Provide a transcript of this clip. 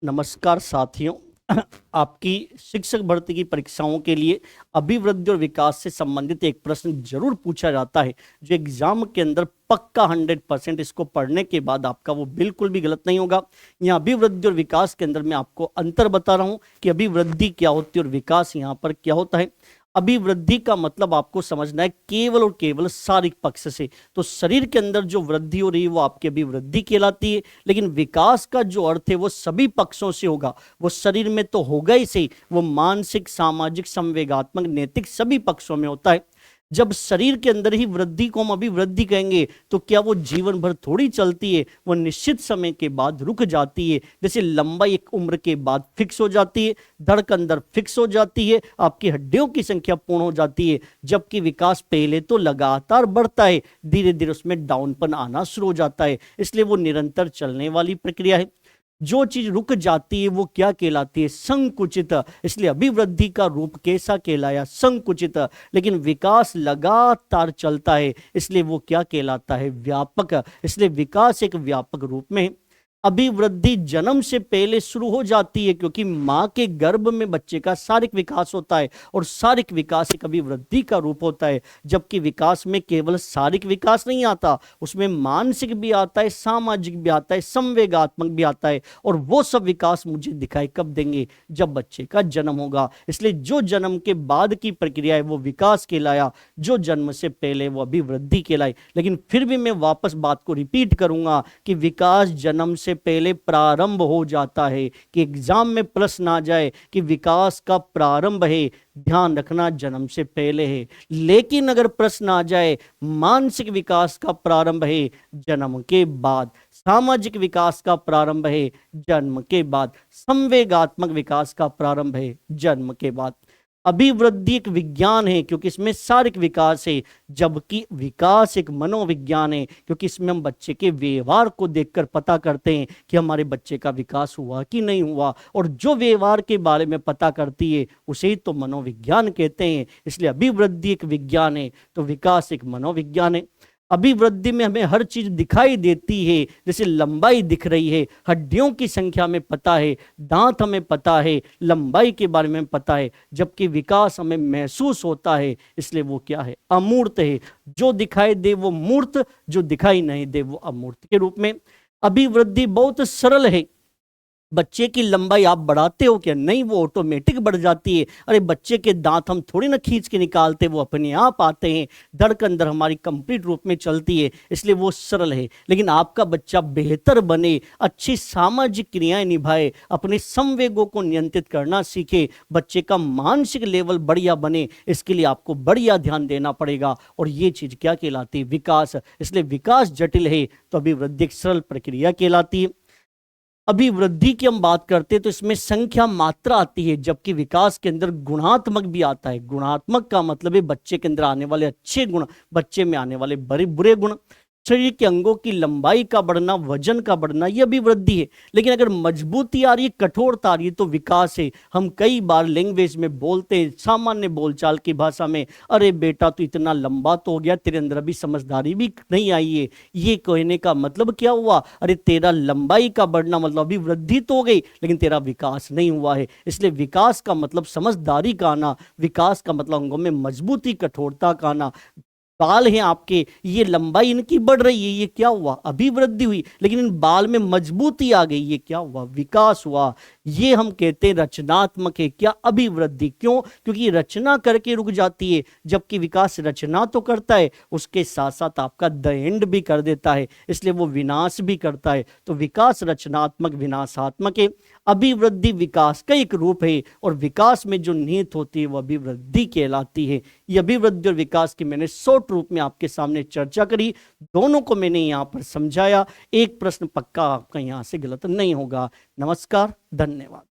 नमस्कार साथियों। आपकी शिक्षक भर्ती की परीक्षाओं के लिए अभिवृद्धि और विकास से संबंधित एक प्रश्न जरूर पूछा जाता है, जो एग्जाम के अंदर पक्का 100% इसको पढ़ने के बाद आपका वो बिल्कुल भी गलत नहीं होगा। यहाँ अभिवृद्धि और विकास के अंदर मैं आपको अंतर बता रहा हूं कि अभिवृद्धि क्या होती है और विकास यहाँ पर क्या होता है। अभिवृद्धि का मतलब आपको समझना है केवल और केवल शारीरिक पक्ष से, तो शरीर के अंदर जो वृद्धि हो रही है वो आपकी अभिवृद्धि कहलाती है। लेकिन विकास का जो अर्थ है वो सभी पक्षों से होगा, वो शरीर में तो होगा ही सही, वो मानसिक, सामाजिक, संवेगात्मक, नैतिक सभी पक्षों में होता है। जब शरीर के अंदर ही वृद्धि को हम अभिवृद्धि कहेंगे तो क्या वो जीवन भर थोड़ी चलती है, वो निश्चित समय के बाद रुक जाती है। जैसे लंबाई एक उम्र के बाद फिक्स हो जाती है, धड़कन अंदर फिक्स हो जाती है, आपकी हड्डियों की संख्या पूर्ण हो जाती है, जबकि विकास पहले तो लगातार बढ़ता है, धीरे धीरे उसमें डाउनपन आना शुरू हो जाता है। इसलिए वो निरंतर चलने वाली प्रक्रिया है। जो चीज रुक जाती है वो क्या कहलाती है? संकुचित। इसलिए अभिवृद्धि का रूप कैसा कहलाया? संकुचित। लेकिन विकास लगातार चलता है, इसलिए वो क्या कहलाता है? व्यापक। इसलिए विकास एक व्यापक रूप में है। अभिवृद्धि जन्म से पहले शुरू हो जाती है, क्योंकि मां के गर्भ में बच्चे का शारीरिक विकास होता है और शारीरिक विकास एक अभिवृद्धि का रूप होता है। जबकि विकास में केवल शारीरिक विकास नहीं आता, उसमें मानसिक भी आता है, सामाजिक भी आता है, संवेगात्मक भी आता है। और वो सब विकास मुझे दिखाई कब देंगे? जब बच्चे का जन्म होगा। इसलिए जो जन्म के बाद की प्रक्रिया है वो विकास कहलाया, जो जन्म से पहले वो अभिवृद्धि कहलाई। लेकिन फिर भी मैं वापस बात को रिपीट करूंगा कि विकास जन्म से पहले प्रारंभ हो जाता है, कि एग्जाम में प्रश्न आ जाए कि विकास का प्रारंभ है, ध्यान रखना जन्म से पहले है। लेकिन अगर प्रश्न आ जाए मानसिक विकास का प्रारंभ है जन्म के बाद, सामाजिक विकास का प्रारंभ है जन्म के बाद, संवेगात्मक विकास का प्रारंभ है जन्म के बाद। अभिवृद्धि एक विज्ञान है क्योंकि इसमें शारीरिक विकास है, जबकि विकास एक मनोविज्ञान है, क्योंकि इसमें हम बच्चे के व्यवहार को देखकर पता करते हैं कि हमारे बच्चे का विकास हुआ कि नहीं हुआ। और जो व्यवहार के बारे में पता करती है उसे ही तो मनोविज्ञान कहते हैं। इसलिए अभिवृद्धि एक विज्ञान है तो विकास एक मनोविज्ञान है। अभिवृद्धि में हमें हर चीज दिखाई देती है, जैसे लंबाई दिख रही है, हड्डियों की संख्या में पता है, दांत हमें पता है, लंबाई के बारे में पता है। जबकि विकास हमें महसूस होता है, इसलिए वो क्या है? अमूर्त है। जो दिखाई दे वो मूर्त, जो दिखाई नहीं दे वो अमूर्त के रूप में। अभिवृद्धि बहुत सरल है। बच्चे की लंबाई आप बढ़ाते हो क्या? नहीं, वो ऑटोमेटिक बढ़ जाती है। अरे बच्चे के दांत हम थोड़ी ना खींच के निकालते, वो अपने आप आते हैं। धड़कन अंदर हमारी कंप्लीट रूप में चलती है, इसलिए वो सरल है। लेकिन आपका बच्चा बेहतर बने, अच्छी सामाजिक क्रियाएं निभाए, अपने संवेगों को नियंत्रित करना सीखे, बच्चे का मानसिक लेवल बढ़िया बने, इसके लिए आपको बढ़िया ध्यान देना पड़ेगा। और ये चीज क्या कहलाती है? विकास। इसलिए विकास जटिल है तो अभिवृद्धि एक सरल प्रक्रिया कहलाती है। अभिवृद्धि की हम बात करते हैं तो इसमें संख्या मात्रा आती है, जबकि विकास के अंदर गुणात्मक भी आता है। गुणात्मक का मतलब है बच्चे के अंदर आने वाले अच्छे गुण, बच्चे में आने वाले बड़े बुरे गुण। शरीर के अंगों की लंबाई का बढ़ना, वजन का बढ़ना, यह भी वृद्धि है। लेकिन अगर मजबूती आ रही है, कठोरता आ रही है तो विकास है। हम कई बार लैंग्वेज में बोलते हैं, सामान्य बोलचाल की भाषा में, अरे बेटा तू इतना लंबा तो हो गया, तेरे अंदर अभी समझदारी भी नहीं आई है। ये कहने का मतलब क्या हुआ? अरे तेरा लंबाई का बढ़ना मतलब अभी वृद्धि तो हो गई, लेकिन तेरा विकास नहीं हुआ है। इसलिए विकास का मतलब समझदारी का आना, विकास का मतलब अंगों में मजबूती, कठोरता का आना। बाल हैं आपके, ये लंबाई इनकी बढ़ रही है, ये क्या हुआ? अभिवृद्धि हुई। लेकिन इन बाल में मजबूती आ गई, ये क्या हुआ? विकास हुआ। ये हम कहते हैं रचनात्मक है। क्या? अभिवृद्धि। क्यों? क्योंकि रचना करके रुक जाती है, जबकि विकास रचना तो करता है, उसके साथ साथ आपका द एंड भी कर देता है, इसलिए वो विनाश भी करता है। तो विकास रचनात्मक, विनाशात्मक है। अभिवृद्धि विकास का एक रूप है और विकास में जो निहित होती है वो अभिवृद्धि कहलाती है। ये अभिवृद्धि और विकास की मैंने शॉर्ट रूप में आपके सामने चर्चा करी, दोनों को मैंने यहाँ पर समझाया। एक प्रश्न पक्का आपका यहाँ से गलत नहीं होगा। नमस्कार, धन्यवाद।